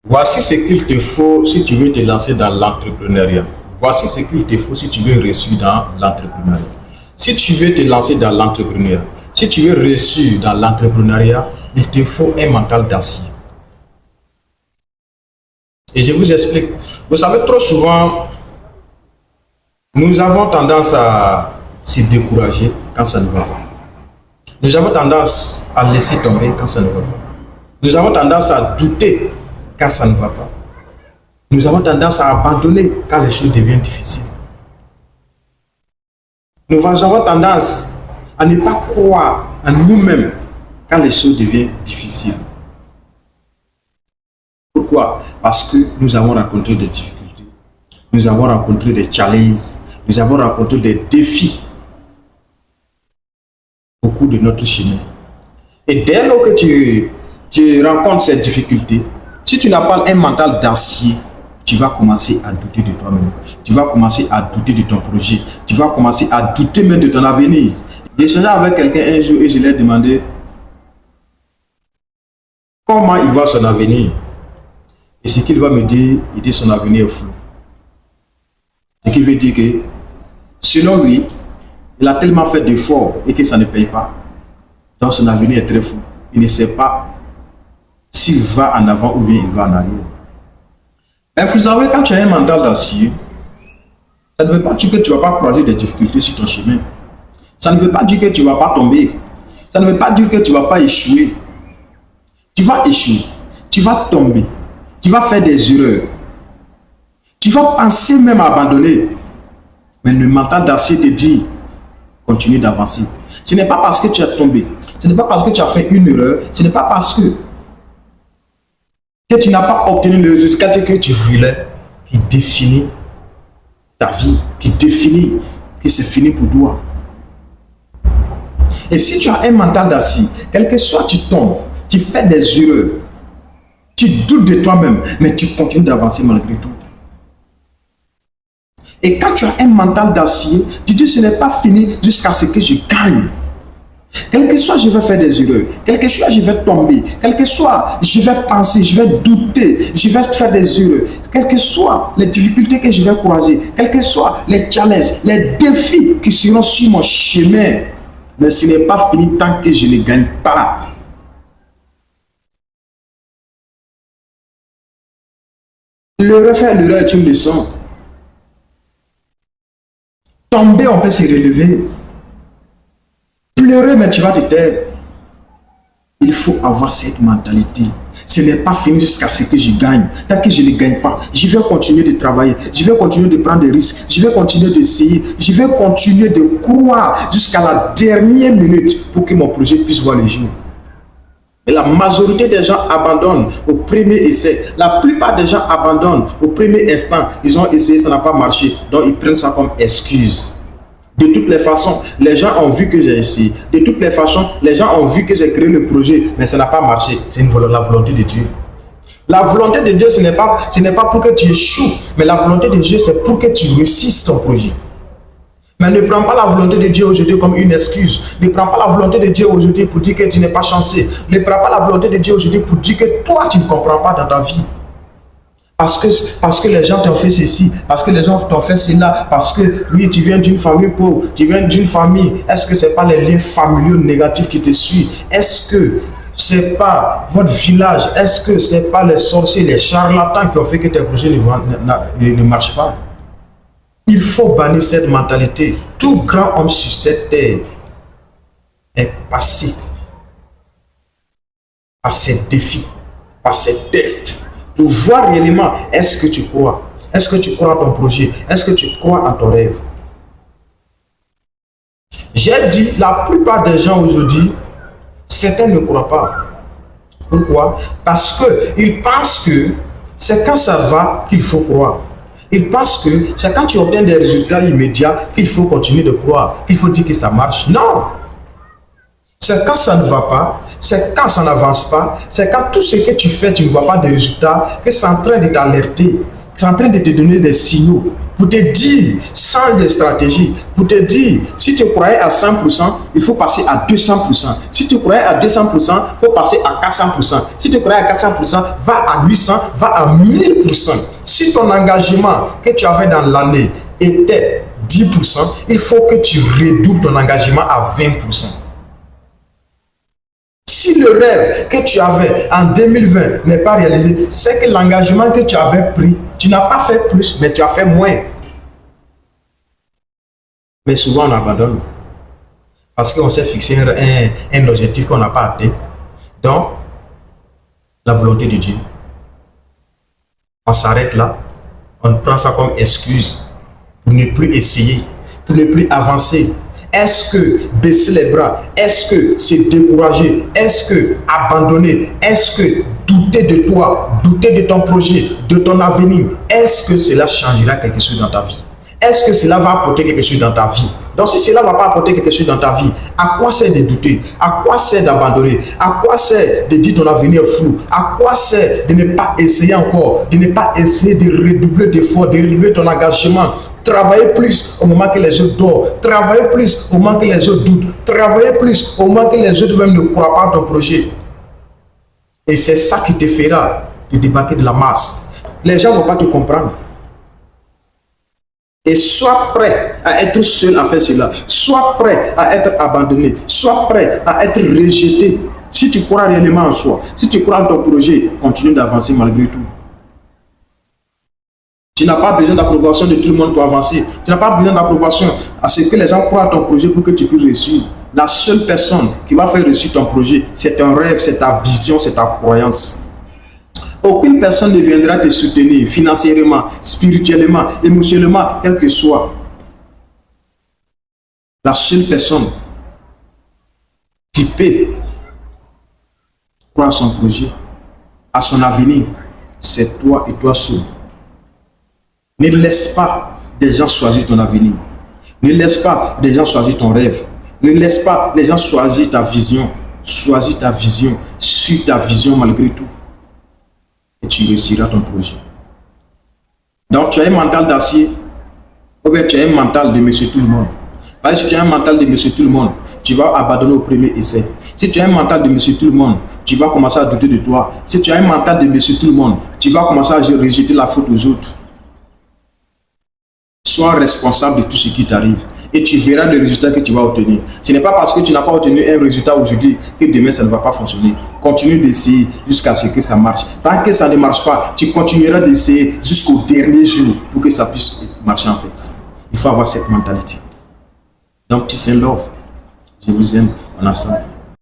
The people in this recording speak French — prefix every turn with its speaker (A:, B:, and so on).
A: Voici ce qu'il te faut si tu veux te lancer dans l'entrepreneuriat. Voici ce qu'il te faut si tu veux réussir dans l'entrepreneuriat. Si tu veux te lancer dans l'entrepreneuriat, si tu veux réussir dans l'entrepreneuriat, il te faut un mental d'acier. Et je vous explique. Vous savez, trop souvent, nous avons tendance à se décourager quand ça ne va pas. Nous avons tendance à laisser tomber quand ça ne va pas. Nous avons tendance à douter quand ça ne va pas. Nous avons tendance à abandonner quand les choses deviennent difficiles. Nous avons tendance à ne pas croire en nous-mêmes quand les choses deviennent difficiles. Pourquoi? Parce que nous avons rencontré des difficultés. Nous avons rencontré des challenges. Nous avons rencontré des défis au cours de notre chemin. Et dès lors que tu rencontres ces difficultés, si tu n'as pas un mental d'acier, tu vas commencer à douter de toi-même. Tu vas commencer à douter de ton projet. Tu vas commencer à douter même de ton avenir. J'ai échangé avec quelqu'un un jour et je lui ai demandé comment il voit son avenir. Et ce qu'il va me dire, il dit son avenir est flou. Ce qui veut dire que, selon lui, il a tellement fait d'efforts et que ça ne paye pas. Donc son avenir est très flou. Il ne sait pas s'il va en avant ou bien il va en arrière. Mais vous savez, quand tu as un mental d'acier, ça ne veut pas dire que tu ne vas pas croiser des difficultés sur ton chemin. Ça ne veut pas dire que tu ne vas pas tomber. Ça ne veut pas dire que tu ne vas pas échouer. Tu vas échouer. Tu vas tomber. Tu vas faire des erreurs. Tu vas penser même à abandonner. Mais le mental d'acier te dit, continue d'avancer. Ce n'est pas parce que tu as tombé. Ce n'est pas parce que tu as fait une erreur. Ce n'est pas parce que tu n'as pas obtenu le résultat que tu voulais qui définit ta vie, qui définit que c'est fini pour toi. Et si tu as un mental d'acier, quel que soit tu tombes, tu fais des erreurs, tu doutes de toi-même, mais tu continues d'avancer malgré tout. Et quand tu as un mental d'acier, tu dis ce n'est pas fini jusqu'à ce que je gagne. Quel que soit, je vais faire des erreurs. Quel que soit, je vais tomber. Quel que soit, je vais penser, je vais douter. Je vais faire des erreurs. Quelles que soient les difficultés que je vais croiser. Quels que soient les challenges, les défis qui seront sur mon chemin. Mais ce n'est pas fini tant que je ne gagne pas. Faire l'erreur est une leçon. Tomber, on peut se relever. Pleurer, mais tu vas te taire. Il faut avoir cette mentalité. Ce n'est pas fini jusqu'à ce que je gagne. Tant que je ne gagne pas, je vais continuer de travailler. Je vais continuer de prendre des risques. Je vais continuer d'essayer. Je vais continuer de croire jusqu'à la dernière minute pour que mon projet puisse voir le jour. Et la majorité des gens abandonnent au premier essai. La plupart des gens abandonnent au premier instant. Ils ont essayé, ça n'a pas marché. Donc ils prennent ça comme excuse. De toutes les façons, les gens ont vu que j'ai essayé. De toutes les façons, les gens ont vu que j'ai créé le projet, mais ça n'a pas marché. C'est la volonté de Dieu. La volonté de Dieu, ce n'est pas pour que tu échoues, mais la volonté de Dieu, c'est pour que tu réussisses ton projet. Mais ne prends pas la volonté de Dieu aujourd'hui comme une excuse. Ne prends pas la volonté de Dieu aujourd'hui pour dire que tu n'es pas chanceux. Ne prends pas la volonté de Dieu aujourd'hui pour dire que toi, tu ne comprends pas dans ta vie. Parce que les gens t'ont fait ceci, parce que les gens t'ont fait cela, parce que oui, tu viens d'une famille pauvre, tu viens d'une famille. Est-ce que ce n'est pas les liens familiaux négatifs qui te suivent? Est-ce que ce n'est pas votre village? Est-ce que ce n'est pas les sorciers, les charlatans qui ont fait que tes projets ne marchent pas? Il faut bannir cette mentalité. Tout grand homme sur cette terre est passé par ces défis, par ces tests, pour voir réellement est-ce que tu crois. Est-ce que tu crois à ton projet? Est-ce que tu crois à ton rêve? J'ai dit, la plupart des gens aujourd'hui, certains ne croient pas. Pourquoi? Parce qu'ils pensent que c'est quand ça va qu'il faut croire. Ils pensent que c'est quand tu obtiens des résultats immédiats qu'il faut continuer de croire, qu'il faut dire que ça marche. Non! C'est quand ça ne va pas, c'est quand ça n'avance pas, c'est quand tout ce que tu fais, tu ne vois pas de résultats, que c'est en train de t'alerter. C'est en train de te donner des signaux pour te dire, sans des stratégies, pour te dire, si tu croyais à 100%, il faut passer à 200%. Si tu croyais à 200%, il faut passer à 400%. Si tu croyais à 400%, va à 800%, va à 1000%. Si ton engagement que tu avais dans l'année était 10%, il faut que tu redoubles ton engagement à 20%. Si le rêve que tu avais en 2020 n'est pas réalisé, c'est que l'engagement que tu avais pris, tu n'as pas fait plus, mais tu as fait moins. Mais souvent, on abandonne. Parce qu'on s'est fixé un objectif qu'on n'a pas atteint. Donc, la volonté de Dieu. On s'arrête là. On prend ça comme excuse pour ne plus essayer, pour ne plus avancer. Est-ce que baisser les bras, est-ce que se décourager, est-ce que abandonner, est-ce que douter de toi, douter de ton projet, de ton avenir, est-ce que cela changera quelque chose dans ta vie? Est-ce que cela va apporter quelque chose dans ta vie? Donc si cela ne va pas apporter quelque chose dans ta vie, à quoi sert de douter? À quoi sert d'abandonner? À quoi sert de dire ton avenir est flou? À quoi sert de ne pas essayer encore, de ne pas essayer de redoubler d'efforts, de redoubler ton engagement? Travailler plus au moment que les autres dorment. Travailler plus au moment que les autres doutent. Travailler plus au moment que les autres même ne croient pas à ton projet. Et c'est ça qui te fera te débarquer de la masse. Les gens ne vont pas te comprendre. Et sois prêt à être seul à faire cela. Sois prêt à être abandonné. Sois prêt à être rejeté. Si tu crois réellement en soi, si tu crois en ton projet, continue d'avancer malgré tout. Tu n'as pas besoin d'approbation de tout le monde pour avancer. Tu n'as pas besoin d'approbation à ce que les gens croient à ton projet pour que tu puisses réussir. La seule personne qui va faire réussir ton projet, c'est ton rêve, c'est ta vision, c'est ta croyance. Aucune personne ne viendra te soutenir financièrement, spirituellement, émotionnellement, quel que soit. La seule personne qui peut croire à son projet, à son avenir, c'est toi et toi seul. Ne laisse pas des gens choisir ton avenir. Ne laisse pas des gens choisir ton rêve. Ne laisse pas les gens choisir ta vision. Choisis ta vision. Suis ta vision malgré tout. Et tu réussiras ton projet. Donc tu as un mental d'acier. Ou bien tu as un mental de monsieur tout le monde. Parce que si tu as un mental de monsieur tout le monde, tu vas abandonner au premier essai. Si tu as un mental de monsieur tout le monde, tu vas commencer à douter de toi. Si tu as un mental de monsieur tout le monde, tu vas commencer à rejeter la faute aux autres. Sois responsable de tout ce qui t'arrive et tu verras le résultat que tu vas obtenir. Ce n'est pas parce que tu n'as pas obtenu un résultat aujourd'hui que demain ça ne va pas fonctionner. Continue d'essayer jusqu'à ce que ça marche. Tant que ça ne marche pas, tu continueras d'essayer jusqu'au dernier jour pour que ça puisse marcher en fait. Il faut avoir cette mentalité. Donc, peace and love. Je vous aime. On ensemble.